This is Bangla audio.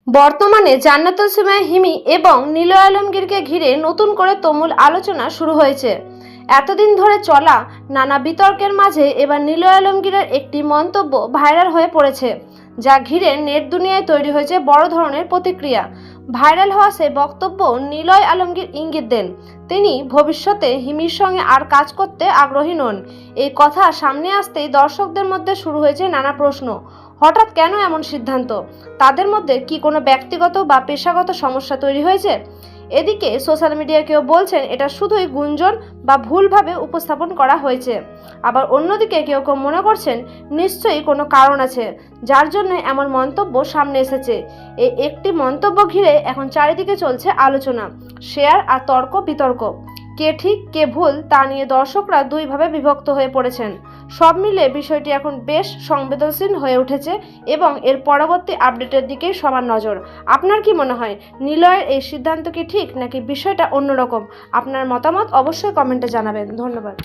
বর্তমানে জান্নাতুল সুমাইয়া হিমি এবং নিলয় আলমগীরকে ঘিরে নতুন করে তুমুল আলোচনা শুরু হয়েছে। এতদিন ধরে চলা নানা বিতর্কের মাঝে এবার নিলয় আলমগীরের একটি মন্তব্য ভাইরাল হয়ে পড়েছে, যা ঘিরে নেট দুনিয়ায় তৈরি হয়েছে বড় ধরনের প্রতিক্রিয়া। ভাইরাল হওয়া সেই বক্তব্য নিলয় আলমগীর ইঙ্গিত দেন তিনি ভবিষ্যতে হিমির সঙ্গে আর কাজ করতে আগ্রহী নন। এই কথা সামনে আসতেই দর্শকদের মধ্যে শুরু হয়েছে নানা প্রশ্ন। হঠাৎ কেন এমন সিদ্ধান্ত? তাদের মধ্যে কি কোনো ব্যক্তিগত বা পেশাগত সমস্যা তৈরি হয়েছে? এদিকে সোশ্যাল মিডিয়ায় কেউ বলছেন এটা শুধুই গুঞ্জন বা ভুলভাবে উপস্থাপন করা হয়েছে। আবার অন্যদিকে কেউ কেউ মনে করছেন নিশ্চয়ই কোনো কারণ আছে যার জন্য এমন মন্তব্য সামনে এসেছে। এই একটি মন্তব্য ঘিরে এখন চারিদিকে চলছে আলোচনা, শেয়ার আর তর্ক বিতর্ক। কে ঠিক কে ভুল তা নিয়ে দর্শকরা দুইভাবে বিভক্ত হয়ে পড়েছেন। সব মিলে বিষয়টি এখন বেশ সংবেদনশীল হয়ে উঠেছে এবং এর পরবর্তী আপডেটের দিকেই সবার নজর। আপনার কি মনে হয়, নিলয়ের এই সিদ্ধান্ত কি ঠিক নাকি বিষয়টা অন্যরকম? আপনার মতামত অবশ্যই কমেন্টে জানাবেন। ধন্যবাদ।